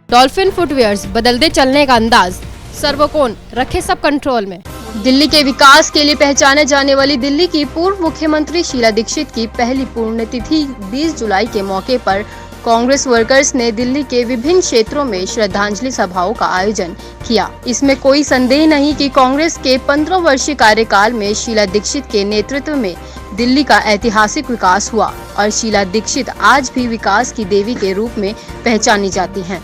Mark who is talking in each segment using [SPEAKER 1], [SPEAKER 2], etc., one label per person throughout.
[SPEAKER 1] Dolphin footwears, बदलते चलने का अंदाज, सर्वकोण रखे सब कंट्रोल में। दिल्ली के विकास के लिए पहचाने जाने वाली दिल्ली की पूर्व मुख्यमंत्री शीला दीक्षित की पहली पुण्यतिथि 20 जुलाई के मौके पर कांग्रेस वर्कर्स ने दिल्ली के विभिन्न क्षेत्रों में श्रद्धांजलि सभाओं का आयोजन किया। इसमें कोई संदेह नहीं कि कांग्रेस के 15 वर्षीय कार्यकाल में शीला दीक्षित के नेतृत्व में दिल्ली का ऐतिहासिक विकास हुआ और शीला दीक्षित आज भी विकास की देवी के रूप में पहचानी जाती हैं।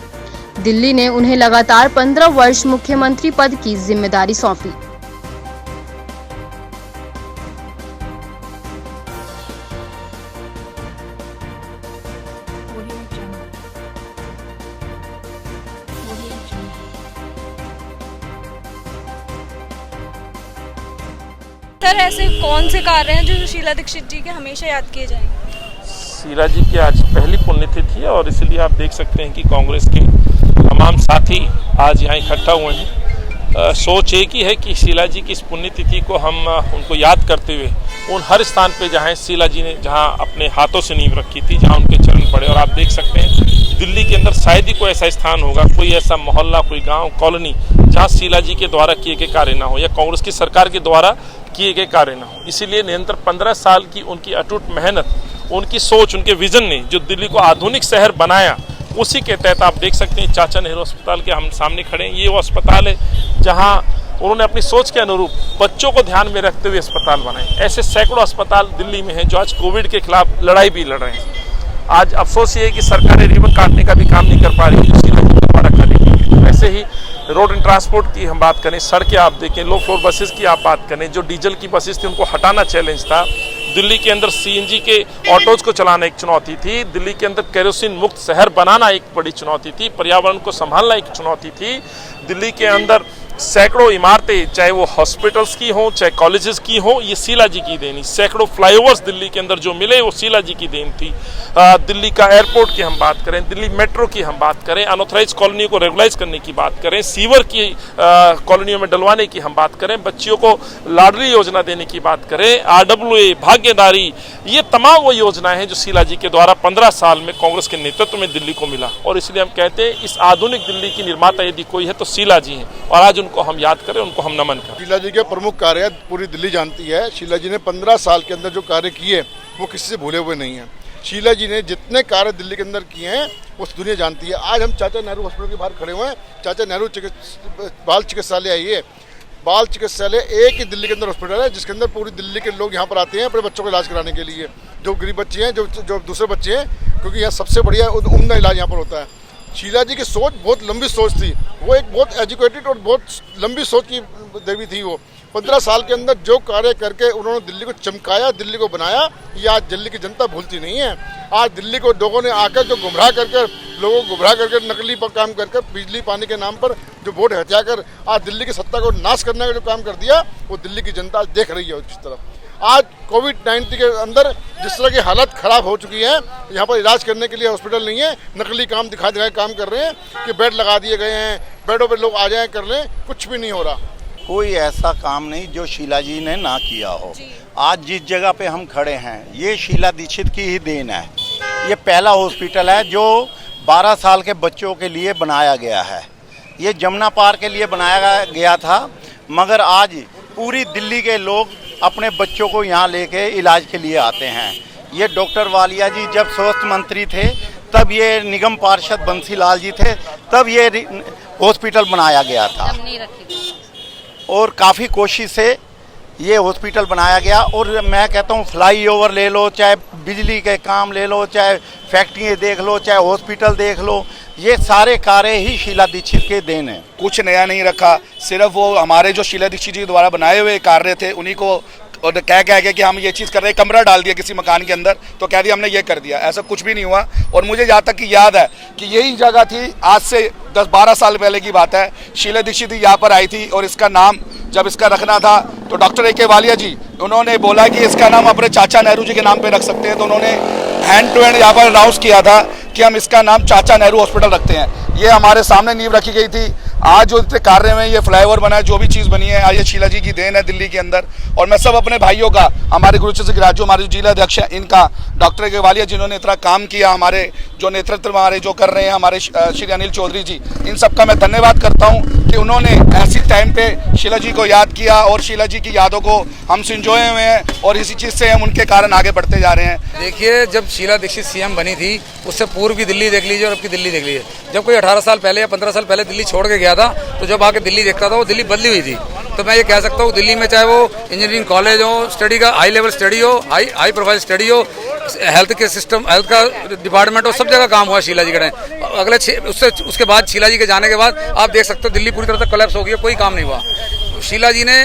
[SPEAKER 1] दिल्ली ने उन्हें लगातार 15 वर्ष मुख्यमंत्री पद की जिम्मेदारी सौंपी।
[SPEAKER 2] सर, ऐसे कौन से कार्य हैं जो शीला दीक्षित जी के हमेशा याद किए जाएंगे?
[SPEAKER 3] शीला जी की आज पहली पुण्यतिथि है और इसलिए आप देख सकते हैं कि कांग्रेस के तमाम साथी आज यहाँ इकट्ठा हुए हैं। सोच एक ही है कि शीला जी की इस पुण्यतिथि को हम उनको याद करते हुए उन हर स्थान पे जहाँ शीला जी ने जहाँ अपने हाथों से नींव रखी थी, जहाँ उनके चरण पड़े, और आप देख सकते हैं दिल्ली के अंदर शायद ही कोई ऐसा स्थान होगा, कोई ऐसा मोहल्ला, कोई गांव, कॉलोनी जहाँ शीला जी के द्वारा किए गए कार्य ना हो या कांग्रेस की सरकार के द्वारा किए गए कार्य ना हो। इसीलिए निरंतर 15 साल की उनकी अटूट मेहनत, उनकी सोच, उनके विजन ने जो दिल्ली को आधुनिक शहर बनाया, उसी के तहत आप देख सकते हैं चाचा नेहरू अस्पताल के हम सामने खड़े हैं। ये वो अस्पताल है जहां उन्होंने अपनी सोच के अनुरूप बच्चों को ध्यान में रखते हुए अस्पताल बनाए। ऐसे सैकड़ों अस्पताल दिल्ली में हैं जो आज कोविड के खिलाफ लड़ाई भी लड़ रहे हैं। आज अफसोस ये है कि सरकारें रिबन काटने का भी काम नहीं कर पा रही है। ऐसे ही रोड एंड ट्रांसपोर्ट की हम बात करें, सड़कें आप देखें, लो फ्लोर बसेस की आप बात करें, जो डीजल की बसेस थी उनको हटाना चैलेंज था। दिल्ली के अंदर सीएनजी के ऑटोज को चलाना एक चुनौती थी। दिल्ली के अंदर केरोसिन मुक्त शहर बनाना एक बड़ी चुनौती थी। पर्यावरण को संभालना एक चुनौती थी। दिल्ली के अंदर सैकड़ों इमारतें, चाहे वो हॉस्पिटल्स की हों, चाहे कॉलेजेस की हों, ये शीला जी की देन। सैकड़ों फ्लाईओवर्स दिल्ली के अंदर जो मिले वो शीला जी की देन थी। दिल्ली का एयरपोर्ट की हम बात करें, दिल्ली मेट्रो की हम बात करें, अनऑथराइज कॉलोनियों को रेगुलाइज करने की बात करें, सीवर की कॉलोनियों में डलवाने की हम बात करें, बच्चियों को लाडली योजना देने की बात करें, RWA, भाग्यदारी, ये तमाम वो योजनाएं हैं जो शीला जी के द्वारा 15 साल में कांग्रेस के नेतृत्व में दिल्ली को मिला। और इसलिए हम कहते हैं इस आधुनिक दिल्ली की निर्माता यदि कोई है तो शीला जी हैं, और आज उनको हम याद करें, उनको हम नमन करें।
[SPEAKER 4] शीला जी के प्रमुख कार्य पूरी दिल्ली जानती है। शीला जी ने 15 साल के अंदर जो कार्य किए वो किसी से भूले हुए नहीं हैं। शीला जी ने जितने कार्य दिल्ली के अंदर किए हैं वो दुनिया जानती है। आज हम चाचा नेहरू हॉस्पिटल के बाहर खड़े हुए हैं। चाचा नेहरू बाल चिकित्सालय है। ये बाल चिकित्सालय एक ही दिल्ली के अंदर हॉस्पिटल है जिसके अंदर पूरी दिल्ली के लोग यहाँ पर आते हैं अपने बच्चों का इलाज कराने के लिए। जो गरीब बच्चे हैं, जो दूसरे बच्चे हैं, क्योंकि यहाँ सबसे बढ़िया उम्दा इलाज यहाँ पर होता है। शीला जी की सोच बहुत लंबी सोच थी। वो एक बहुत एजुकेटेड और बहुत लंबी सोच की देवी थी। वो 15 साल के अंदर जो कार्य करके उन्होंने दिल्ली को चमकाया, दिल्ली को बनाया, ये आज दिल्ली की जनता भूलती नहीं है। आज दिल्ली को लोगों ने आकर जो गुमराह करके, लोगों को गुमराह करके, नकली पर काम करके, बिजली पानी के नाम पर जो वोट हत्या कर आज दिल्ली की सत्ता को नाश करने का जो काम कर दिया, वो दिल्ली की जनता आज देख रही है। किस तरफ आज कोविड-19 के अंदर जिस तरह की हालत खराब हो चुकी है, यहाँ पर इलाज करने के लिए हॉस्पिटल नहीं है, नकली काम दिखा काम कर रहे हैं कि बेड लगा दिए गए हैं, बेडों पे लोग आ जाएं कर लें, कुछ भी नहीं हो रहा।
[SPEAKER 5] कोई ऐसा काम नहीं जो शीला जी ने ना किया हो। आज जिस जगह पे हम खड़े हैं ये शीला दीक्षित की ही देन है। ये पहला हॉस्पिटल है जो 12 साल के बच्चों के लिए बनाया गया है। ये जमुना पार के लिए बनाया गया था, मगर आज पूरी दिल्ली के लोग अपने बच्चों को यहाँ लेके इलाज के लिए आते हैं। ये डॉक्टर वालिया जी जब स्वास्थ्य मंत्री थे तब ये निगम पार्षद बंसीलाल जी थे, तब ये हॉस्पिटल बनाया गया था और काफ़ी कोशिश से ये हॉस्पिटल बनाया गया। और मैं कहता हूँ फ्लाईओवर ले लो, चाहे बिजली के काम ले लो, चाहे फैक्ट्रियाँ देख लो, चाहे हॉस्पिटल देख लो, ये सारे कार्य ही शीला दीक्षित के देन है।
[SPEAKER 6] कुछ नया नहीं रखा, सिर्फ वो हमारे जो शीला दीक्षित जी द्वारा बनाए हुए कार्य थे उन्हीं को और कह के कि हम ये चीज़ कर रहे हैं। कमरा डाल दिया किसी मकान के अंदर तो कह दिया हमने ये कर दिया, ऐसा कुछ भी नहीं हुआ। और मुझे जहाँ तक कि याद है कि यही जगह थी, आज से 10-12 साल पहले की बात है, शीला दीक्षित यहाँ पर आई थी और इसका नाम जब इसका रखना था तो डॉक्टर A.K. वालिया जी उन्होंने बोला कि इसका नाम अपने चाचा नेहरू जी के नाम पे रख सकते हैं, तो उन्होंने हैंड टू हैंड यहाँ पर अनाउंस किया था कि हम इसका नाम चाचा नेहरू हॉस्पिटल रखते हैं। ये हमारे सामने नींव रखी गई थी आज जो इतने कार्य में ये फ्लाईओवर बना है, जो भी चीज़ बनी है, आज ये शीला जी की देन है दिल्ली के अंदर। और मैं सब अपने भाइयों का, हमारे गुरुचरण सिंह राजू हमारे जिला अध्यक्ष हैं, इनका, डॉक्टर केवालिया जिन्होंने इतना काम किया, हमारे जो नेतृत्व हमारे जो कर रहे हैं, हमारे श्री अनिल चौधरी जी, इन सबका मैं धन्यवाद करता हूँ कि उन्होंने ऐसी टाइम पे शीला जी को याद किया और शीला जी की यादों को हम संजोए हुए हैं और इसी चीज़ से हम उनके कारण आगे बढ़ते जा रहे हैं।
[SPEAKER 7] देखिए, जब शीला दीक्षित सीएम बनी थी उससे पूर्व की दिल्ली देख लीजिए और अब की दिल्ली देख लीजिए। जब कोई 18 साल पहले या 15 साल पहले दिल्ली छोड़ के गया था तो जब आके दिल्ली देखता था वो दिल्ली बदली हुई थी। तो मैं ये कह सकता हूँ दिल्ली में चाहे वो इंजीनियरिंग कॉलेज हो, स्टडी का हाई लेवल स्टडी हो, हाई प्रोफाइल स्टडी हो, हेल्थ के सिस्टम, हेल्थ का डिपार्टमेंट हो, सब जगह काम हुआ शीला जी के टाइम। अगले उसके बाद शीला जी के जाने के बाद आप देख सकते हो दिल्ली पूरी तरह से कोलैप्स हो गई, कोई काम नहीं हुआ। शीला जी ने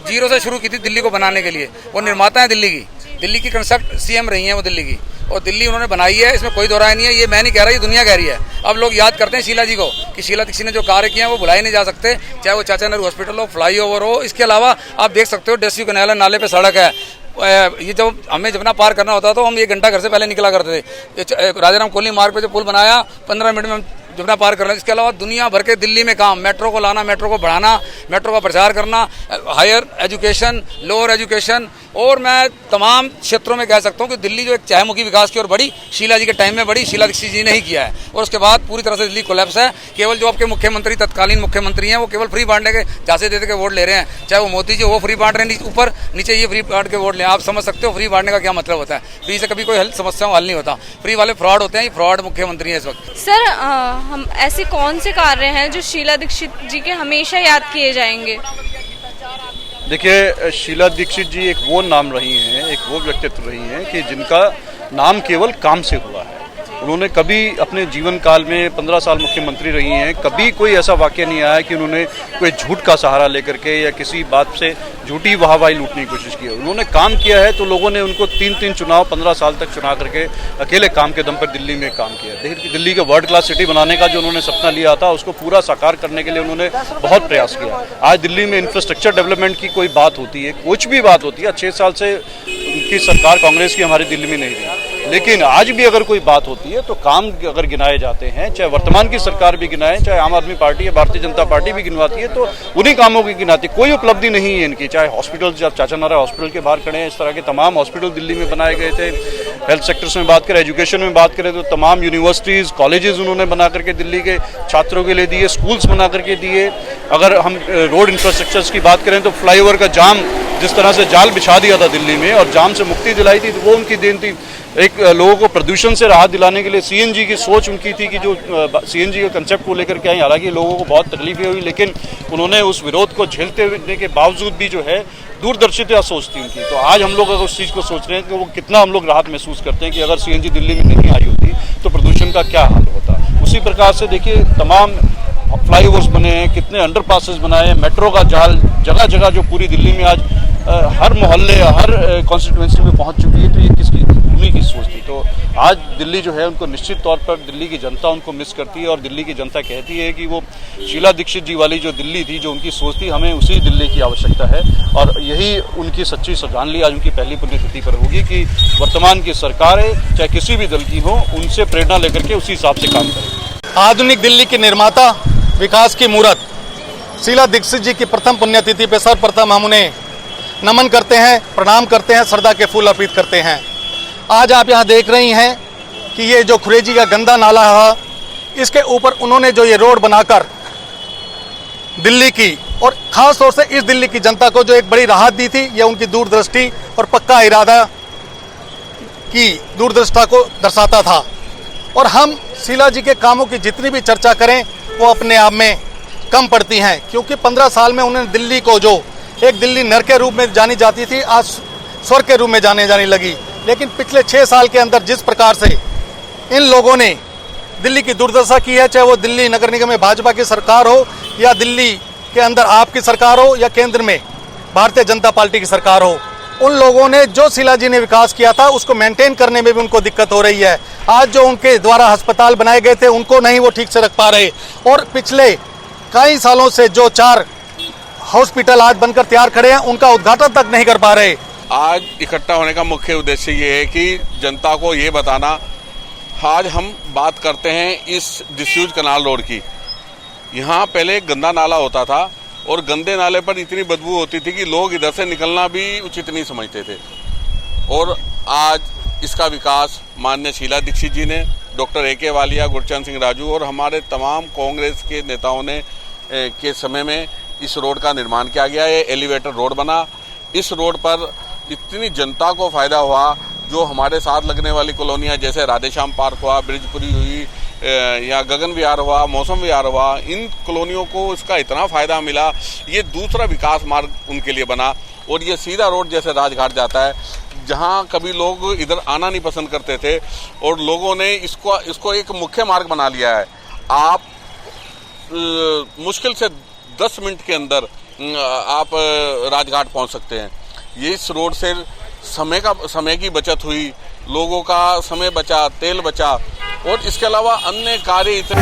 [SPEAKER 7] जीरो से शुरू की थी दिल्ली को बनाने के लिए। वो निर्माता है दिल्ली की कंसेप्ट सीएम रही हैं वो दिल्ली की, और दिल्ली उन्होंने बनाई है, इसमें कोई दो राय नहीं है। ये मैं नहीं कह रहा, ये दुनिया कह रही है। अब लोग याद करते हैं शीला जी को कि शीला दीक्षित ने जो कार्य किए हैं वो भुलाए नहीं जा सकते, चाहे वो चाचा नेहरू हॉस्पिटल हो, फ्लाईओवर हो। इसके अलावा आप देख सकते हो डेस्यू कनाल नाले पे सड़क है। ये जब हमें जमुना पार करना होता तो हम 1 घंटा घर से पहले निकला करते थे। राजाराम कोहली मार्ग पे जो पुल बनाया 15 मिनट में हम जमुना पार कर रहे हैं। इसके अलावा दुनिया भर के दिल्ली में काम, मेट्रो को लाना, मेट्रो को बढ़ाना, मेट्रो का प्रचार करना, हायर एजुकेशन, लोअर एजुकेशन, और मैं तमाम क्षेत्रों में कह सकता हूँ कि दिल्ली जो एक चहुमुखी विकास की ओर बढ़ी, शीला जी के टाइम में बढ़ी, शीला दीक्षित जी ने ही किया है। और उसके बाद पूरी तरह से दिल्ली कोलैप्स है। केवल जो आपके मुख्यमंत्री, तत्कालीन मुख्यमंत्री हैं, वो केवल फ्री बांटने के झांसे देते के वोट ले रहे हैं। चाहे वो मोदी जी वो फ्री बांट रहे हैं ऊपर, नीचे ये फ्री बांट के वोट लें। आप समझ सकते हो फ्री बांटने का क्या मतलब होता है। फ्री से कभी कोई हेल्थ समस्याओं हल नहीं होता। फ्री वाले फ्रॉड होते हैं, ये फ्रॉड मुख्यमंत्री हैं इस वक्त।
[SPEAKER 2] सर, हम ऐसे कौन से कार्य हैं जो शीला दीक्षित जी के हमेशा याद किए जाएंगे?
[SPEAKER 8] देखिए, शीला दीक्षित जी एक वो नाम रही हैं, एक वो व्यक्तित्व रही हैं कि जिनका नाम केवल काम से हुआ है। उन्होंने कभी अपने जीवन काल में 15 साल मुख्यमंत्री रही हैं, कभी कोई ऐसा वाक़या नहीं आया कि उन्होंने कोई झूठ का सहारा लेकर के या किसी बात से झूठी वाहवाही लूटने की कोशिश की है। उन्होंने काम किया है तो लोगों ने उनको 3-3 चुनाव 15 साल तक चुना करके अकेले काम के दम पर दिल्ली में काम किया। देखिए, दिल्ली के वर्ल्ड क्लास सिटी बनाने का जो उन्होंने सपना लिया था उसको पूरा साकार करने के लिए उन्होंने बहुत प्रयास किया। आज दिल्ली में इंफ्रास्ट्रक्चर डेवलपमेंट की कोई बात होती है, कुछ भी बात होती है, 6 साल से उनकी सरकार कांग्रेस की हमारी दिल्ली में नहीं रही, लेकिन आज भी अगर कोई बात होती है तो काम अगर गिनाए जाते हैं, चाहे वर्तमान की सरकार भी गिनाए, चाहे आम आदमी पार्टी या भारतीय जनता पार्टी भी गिनवाती है, तो उन्हीं कामों की गिनाती। कोई उपलब्धि नहीं है इनकी। चाहे हॉस्पिटल, जब चाचा नारा हॉस्पिटल के बाहर खड़े हैं, इस तरह के तमाम हॉस्पिटल दिल्ली में बनाए गए थे। हेल्थ सेक्टर्स में बात करें, एजुकेशन में बात करें तो तमाम यूनिवर्सिटीज़, कॉलेजेस उन्होंने बना करके दिल्ली के छात्रों के लिए दिए, स्कूल्स बना करके दिए। अगर हम रोड इंफ्रास्ट्रक्चर्स की बात करें तो फ्लाईओवर का जाम जिस तरह से जाल बिछा दिया था दिल्ली में और जाम से मुक्ति दिलाई थी, तो वो उनकी देन थी। एक लोगों को प्रदूषण से राहत दिलाने के लिए सीएनजी की सोच उनकी थी कि जो सीएनजी के कंसेप्ट को लेकर के आई। हालांकि लोगों को बहुत तकलीफें हुई, लेकिन उन्होंने उस विरोध को झेलते हुए के बावजूद भी जो है दूरदर्शिता सोच थी उनकी। तो आज हम लोग अगर उस चीज़ को सोच रहे हैं कि वो कितना हम लोग राहत महसूस करते हैं कि अगर सीएनजी दिल्ली में नहीं आई होती तो प्रदूषण का क्या हाल होता। उसी प्रकार से देखिए, तमाम फ्लाईओवर्स बने हैं, कितने अंडरपासेस बनाए हैं, मेट्रो का जाल जगह जगह जो पूरी दिल्ली में आज हर मोहल्ले, हर कॉन्स्टिट्यूएंसी में पहुंच चुकी है। तो ये किसकी, उन्हीं की सोच थी। तो आज दिल्ली जो है उनको निश्चित तौर पर दिल्ली की जनता उनको मिस करती है और दिल्ली की जनता कहती है कि वो शीला दीक्षित जी वाली जो दिल्ली थी, जो उनकी सोच थी, हमें उसी दिल्ली की आवश्यकता है। और यही उनकी सच्ची श्रद्धांजलि आज उनकी पहली पुण्यतिथि पर होगी कि वर्तमान की सरकारें चाहे किसी भी दल की हो, उनसे प्रेरणा लेकर के उसी हिसाब से काम करें।
[SPEAKER 9] आधुनिक दिल्ली की निर्माता, विकास की मूरत शीला दीक्षित जी की प्रथम पुण्यतिथि पर सर्वप्रथम हम उन्हें नमन करते हैं, प्रणाम करते हैं, श्रद्धा के फूल अर्पित करते हैं। आज आप यहाँ देख रही हैं कि ये जो खुरेजी का गंदा नाला है, इसके ऊपर उन्होंने जो ये रोड बनाकर दिल्ली की और ख़ास तौर से इस दिल्ली की जनता को जो एक बड़ी राहत दी थी, यह उनकी दूरदृष्टि और पक्का इरादा की दूरदृष्टा को दर्शाता था। और हम शीला जी के कामों की जितनी भी चर्चा करें वो अपने आप में कम पड़ती हैं, क्योंकि 15 साल में उन्होंने दिल्ली को, जो एक दिल्ली नर के रूप में जानी जाती थी, आज स्वर्ग के रूप में जाने लगी। लेकिन पिछले 6 साल के अंदर जिस प्रकार से इन लोगों ने दिल्ली की दुर्दशा की है, चाहे वो दिल्ली नगर निगम में भाजपा की सरकार हो या दिल्ली के अंदर आपकी सरकार हो या केंद्र में भारतीय जनता पार्टी की सरकार हो, उन लोगों ने जो शीला जी ने विकास किया था उसको मेंटेन करने में भी उनको दिक्कत हो रही है। आज जो उनके द्वारा अस्पताल बनाए गए थे उनको नहीं वो ठीक से रख पा रहे, और पिछले कई सालों से जो 4 हॉस्पिटल आज बनकर तैयार खड़े हैं उनका उद्घाटन तक नहीं कर पा रहे।
[SPEAKER 10] आज इकट्ठा होने का मुख्य उद्देश्य ये है कि जनता को ये बताना, आज हम बात करते हैं इस डिस्यूज कनाल रोड की। यहाँ पहले एक गंदा नाला होता था और गंदे नाले पर इतनी बदबू होती थी कि लोग इधर से निकलना भी उचित नहीं समझते थे। और आज इसका विकास माननीय शीला दीक्षित जी ने, डॉक्टर ए.के. वालिया, गुरचरण सिंह राजू और हमारे तमाम कांग्रेस के नेताओं ने के समय में इस रोड का निर्माण किया गया। ये एलिवेटर रोड बना। इस रोड पर इतनी जनता को फायदा हुआ। जो हमारे साथ लगने वाली कॉलोनियाँ जैसे राधेश्याम पार्क हुआ, ब्रिजपुरी हुई या गगन विहार हुआ, मौसम विहार हुआ, इन कॉलोनियों को इसका इतना फायदा मिला। ये दूसरा विकास मार्ग उनके लिए बना। और ये सीधा रोड जैसे राजघाट जाता है, जहाँ कभी लोग इधर आना नहीं पसंद करते थे और लोगों ने इसको एक मुख्य मार्ग बना लिया है। आप मुश्किल से 10 मिनट के अंदर आप राजघाट पहुँच सकते हैं। ये इस रोड से समय की बचत हुई, लोगों का समय बचा, तेल बचा और इसके अलावा अन्य कार्य इतने